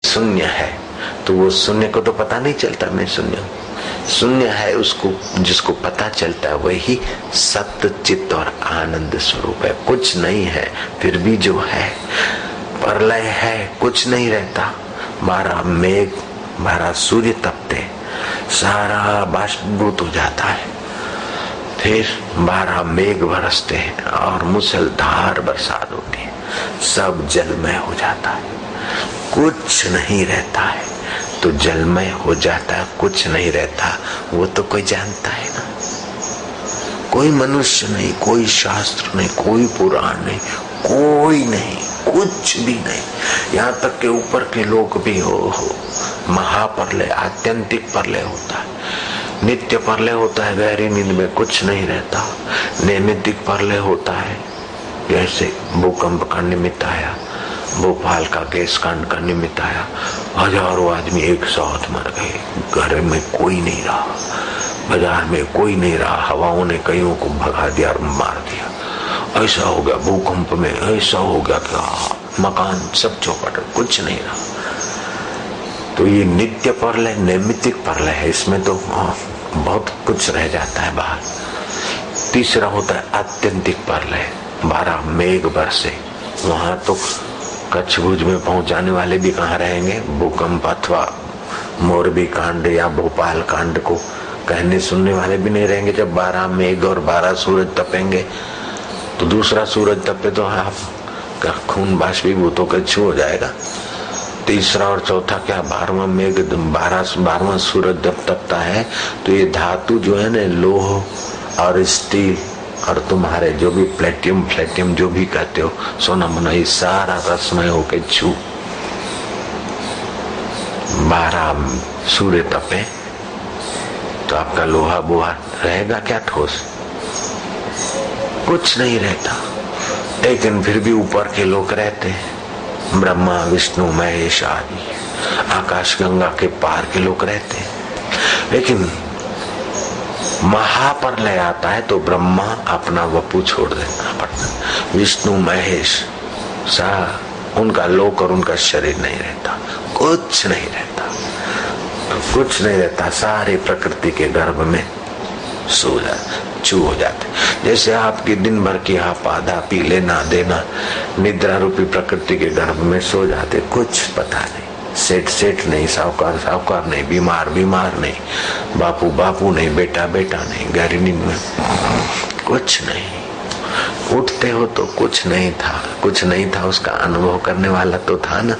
शून्य है, तो वो शून्य को तो पता नहीं चलता मैं शून्य हूँ। शून्य है उसको, जिसको पता चलता है वही सत्य चित्त और आनंद स्वरूप है। कुछ नहीं है फिर भी जो है, प्रलय है, कुछ नहीं रहता। 12 मेघ 12 सूर्य तपते, सारा बाष्पीभूत हो जाता है, फिर 12 मेघ बरसते हैं और मुसलधार बरसात होती है, सब जलमय हो जाता है, कुछ नहीं रहता है। तो जलमय हो जाता है, कुछ नहीं रहता, वो तो कोई जानता है ना। कोई मनुष्य नहीं, कोई शास्त्र नहीं, कोई पुराण नहीं, कोई नहीं, कुछ भी नहीं। यहाँ तक के ऊपर के लोग भी हो महाप्रलय, आत्यंतिक प्रलय होता है, नित्य प्रलय होता है, गहरी नींद में कुछ नहीं रहता। नैमित्तिक प्रलय होता है, जैसे भूकंप का निमित्त आया, भोपाल का गैस कांड का निमित्त आया, हजारों आदमी एक साथ मर गए, घर में कोई नहीं रहा, बाजार में कोई नहीं रहा, हवाओं ने कईयों को भगा दिया और मार दिया। ऐसा हो गया भूकंप में, ऐसा हो गया कि मकान सब चौपट, कुछ नहीं रहा। तो ये नित्य प्रलय, नैमित्तिक प्रलय है, इसमें तो बहुत कुछ रह जाता है बाहर। तीसरा होता है आत्यंतिक प्रलय, 12 मेघ बरसे, वहां तो कच्छ भुज में पहुंचाने वाले भी कहाँ रहेंगे। भूकंप अथवा मोरबी कांड या भोपाल कांड को कहने सुनने वाले भी नहीं रहेंगे। जब 12 मेघ और 12 सूरज तपेंगे तो दूसरा सूरज तपे तो आपका खून बाष्पीभूत होकर छू हो जाएगा। तीसरा और चौथा क्या, 12वां मेघ 12वां सूरज जब तपता है तो ये धातु जो है ना, लोह और स्टील और तुम्हारे जो भी प्लेटियम जो भी कहते हो, सोना मोना, ये सारा रसमय होके छू। 12 सूर्य तपे तो आपका लोहा बोहा रहेगा क्या ठोस, कुछ नहीं रहता। लेकिन फिर भी ऊपर के लोग रहते हैं, ब्रह्मा विष्णु महेश आदि, आकाश गंगा के पार के लोग रहते हैं। लेकिन महाप्रलय आता है तो ब्रह्मा अपना वपु छोड़ देना पड़ता, विष्णु महेश सा उनका लोक और उनका शरीर नहीं रहता, कुछ नहीं रहता, तो कुछ नहीं रहता, सारे प्रकृति के गर्भ में सो जाते, चू हो जाते। जैसे आपकी दिन भर की आप आधा पी लेना देना, निद्रा रूपी प्रकृति के गर्भ में सो जाते, कुछ पता नहीं, सेठ नहीं, साहूकार नहीं, बीमार नहीं, बापू नहीं, बेटा नहीं, गहरी नींद में कुछ नहीं। उठते हो तो कुछ नहीं था, उसका अनुभव करने वाला तो था ना।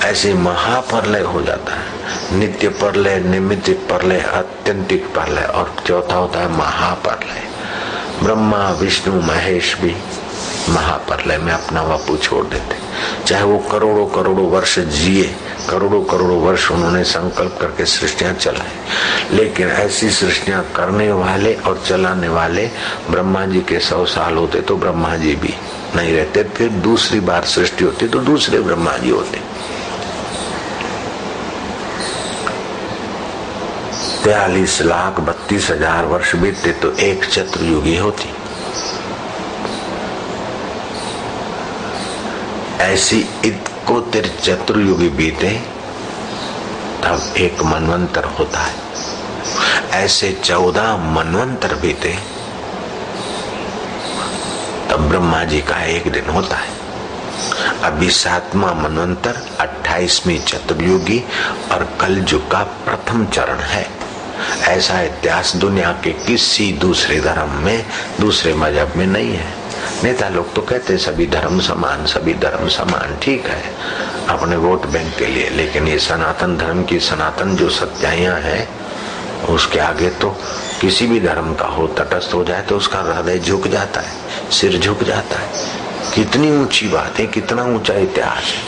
ऐसे महाप्रलय हो जाता है, नित्य प्रलय, निमित्तिक प्रलय, आत्यंतिक प्रलय, और चौथा होता है महाप्रलय। ब्रह्मा विष्णु महेश भी महाप्रलय में अपना वपु छोड़ देते, चाहे वो करोड़ों वर्ष जिए, करोड़ों वर्ष उन्होंने संकल्प करके सृष्टियां चलाई, लेकिन ऐसी सृष्टियां करने वाले और चलाने वाले ब्रह्मा जी के 100 साल होते तो ब्रह्मा जी भी नहीं रहते, फिर दूसरी बार सृष्टि होती तो दूसरे ब्रह्मा जी होते। 43,32,000 वर्ष बीतते तो एक चतुर्युगी होती। ऐसी इकोतिर चतुर्युगी बीते तब एक मनवंतर होता है। ऐसे 14 मनवंतर बीते तब ब्रह्मा जी का एक दिन होता है। अभी 7वां मनवंतर 28वीं चतुर्युगी और कलयुग का प्रथम चरण है। ऐसा इतिहास दुनिया के किसी दूसरे धर्म में, दूसरे मजहब में नहीं है। नेता लोग तो कहते सभी धर्म समान, ठीक है अपने वोट बैंक के लिए, लेकिन ये सनातन धर्म की सनातन जो सच्चाइयां हैं उसके आगे तो किसी भी धर्म का हो, तटस्थ हो जाए तो उसका हृदय झुक जाता है, सिर झुक जाता है। कितनी ऊंची बात है, कितना ऊंचा इतिहास है।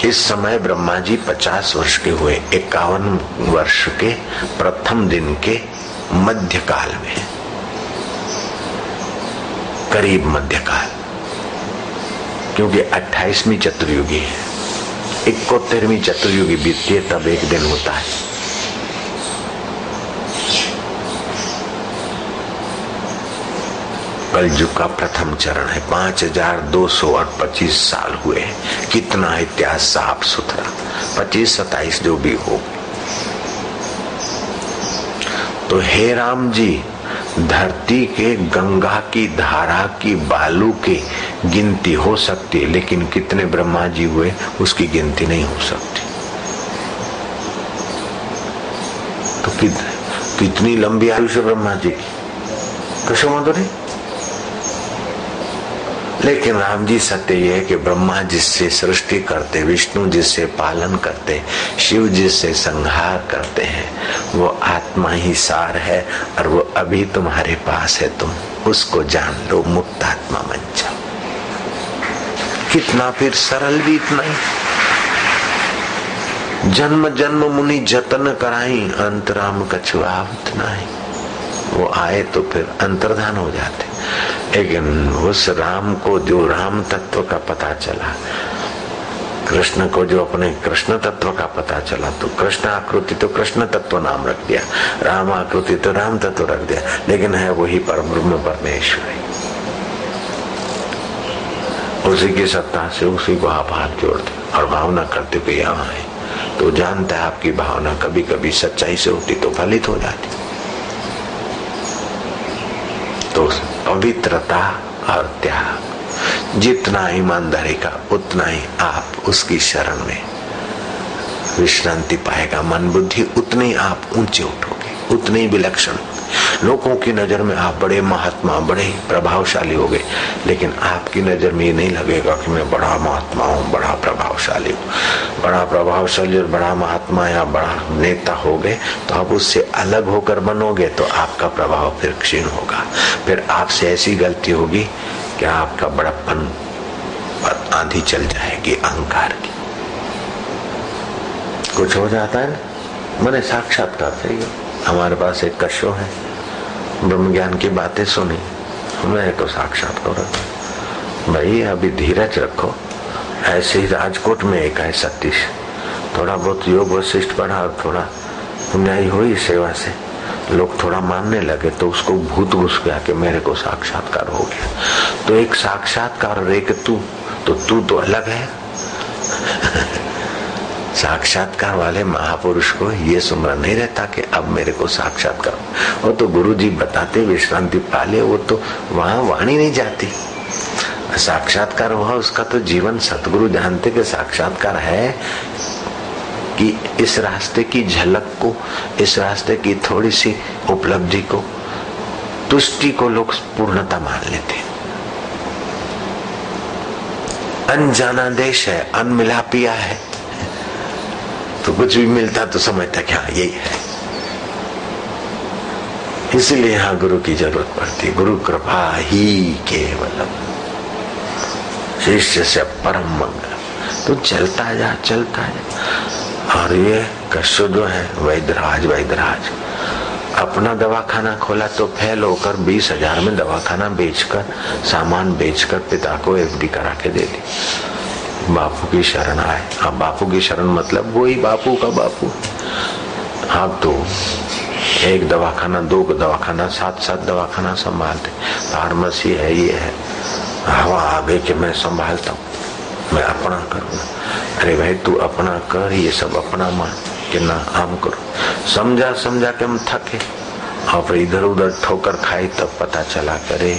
इस समय ब्रह्मा जी 50 वर्ष के हुए, 51 वर्ष के प्रथम दिन के मध्यकाल में, करीब मध्यकाल, क्योंकि 28वीं चतुर्युगी है, 71वीं चतुर्युगी बीतती है तब एक दिन होता है। कलयुग का प्रथम चरण है। 5225 साल हुए। कितना इतिहास साफ सुथरा, 25-27 जो भी हो। तो हे राम जी, धरती के गंगा की धारा की बालू की गिनती हो सकती है, लेकिन कितने ब्रह्मा जी हुए उसकी गिनती नहीं हो सकती। तो कितनी लंबी आयुष्य ब्रह्मा जी की, कशो वांधो नहीं। लेकिन राम जी सत्य यह है कि ब्रह्मा जिससे सृष्टि करते, विष्णु जिससे पालन करते, शिव जिससे संहार करते हैं, वो आत्मा ही सार है और वो अभी तुम्हारे पास है। तुम उसको जान लो, मुक्त आत्मा बन जाओ। कितना फिर सरल भी इतना ही। जन्म जन्म मुनि जतन कराई, अंतराम कछुआवत नहीं। वो आए तो फिर अंतर्धान हो जाते। लेकिन उस राम को जो राम तत्व का पता चला, कृष्ण को जो अपने कृष्ण तत्व का पता चला, तो कृष्ण आकृति तो कृष्ण तत्व नाम रख दिया, राम आकृति तो राम तत्व रख दिया, लेकिन है वही परब्रह्म परमेश्वरी। उसी की सत्ता से उसी को आप हाथ जोड़ते और भावना करते कि यहाँ है, तो जानता है आपकी भावना कभी कभी सच्चाई से होती तो फलित हो जाती। तो पवित्रता और त्याग, जितना ईमानदारी का उतना ही आप उसकी शरण में विश्रांति पाएगा। मन बुद्धि उतनी आप ऊंचे उठोगे, उतनी विलक्षण। लोगों की नजर में आप बड़े महात्मा, बड़े प्रभावशाली हो गए, लेकिन आपकी नजर में ये नहीं लगेगा कि मैं बड़ा महात्मा हूँ, बड़ा प्रभावशाली हूँ। बड़ा प्रभावशाली और बड़ा महात्मा या बड़ा नेता हो गए तो आप उससे अलग होकर बनोगे तो आपका प्रभाव फिर क्षीण होगा। फिर आपसे ऐसी गलती होगी कि आपका बड़प्पन पर आंधी चल जाएगी अहंकार की। कुछ हो जाता है ना। मैंने साक्षात्कार चाहिए। हमारे पास एक कशो है, ब्रह्म ज्ञान की बातें सुनी, मैं तो साक्षात्कार भाई अभी धीरज रखो। ऐसे ही राजकोट में एक है सतीश, थोड़ा बहुत योग वशिष्ठ पढ़ा और थोड़ा पुण्याई हुई सेवा से, लोग थोड़ा मानने लगे तो उसको भूत घुस गया कि मेरे को साक्षात्कार हो गया। तो एक साक्षात्कार और एक तू तो अलग है। साक्षात्कार वाले महापुरुष को ये सुमरन नहीं रहता कि अब मेरे को साक्षात्कार, वो तो गुरु जी बताते विश्रांति पाले, वो तो वहां वाणी नहीं जाती। साक्षात्कार हुआ उसका तो जीवन सतगुरु जानते कि साक्षात्कार है कि इस रास्ते की झलक को, इस रास्ते की थोड़ी सी उपलब्धि को, तुष्टि को लोग पूर्णता मान लेते। अनजाना देश है, अनमिला पिया है, तो कुछ भी मिलता तो समझता क्या यही है। इसलिए यहाँ गुरु की जरूरत पड़ती है। गुरु कृपा ही केवलम, शिष्य से परम मंगल। तो चलता जा और ये कशो जो है वैद्यराज अपना दवाखाना खोला तो फेल होकर 20,000 में दवाखाना बेचकर, सामान बेचकर पिता को एफडी करा के दे दी। बापू की शरण आए। अब बापू की शरण मतलब वही बापू का बापू। अब तो एक दवाखाना, 2 दवाखाना, 7 दवाखाना संभालते, फार्मेसी है, ये है। हवा आ गई कि मैं संभालता हूँ, मैं अपना करूँगा। अरे भाई तू अपना कर, ये सब अपना मान कि ना हम करो। समझा कि हम थके और फिर इधर उधर ठोकर खाई, तब पता चला करे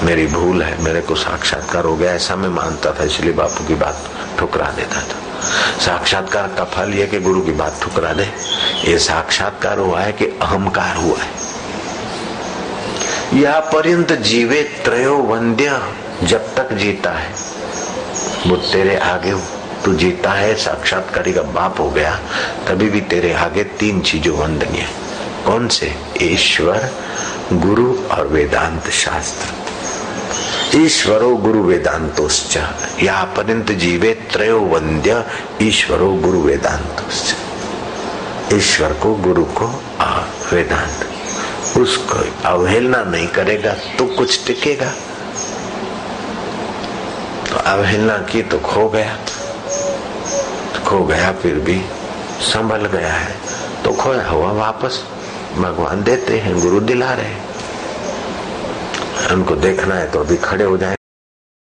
मेरी भूल है, मेरे को साक्षात्कार हो गया, ऐसा मैं मानता था, इसलिए बापू की बात ठुकरा देता था। साक्षात्कार का फल यह कि गुरु की बात ठुकरा दे। ये साक्षात्कार हुआ है कि अहंकार हुआ है। या पर्यंत जीवे त्रयो वंद्य, जब तक जीता है वो तेरे आगे, तू जीता है, साक्षात्कारी का बाप हो गया, तभी भी तेरे आगे 3 चीजों वंदनीय। कौन से? ईश्वर, गुरु और वेदांत शास्त्र। ईश्वरो गुरु वेदांतोश्च, या पर्यंत जीवे त्रयो वंद्य, ईश्वरो गुरु वेदांतोश्च। ईश्वर को, गुरु को और वेदांत, उसको अवहेलना नहीं करेगा तो कुछ टिकेगा। तो अवहेलना की तो खो गया, फिर भी संभल गया है। तो खोया हुआ वापस भगवान देते हैं, गुरु दिला रहे। उनको देखना है तो अभी खड़े हो जाए।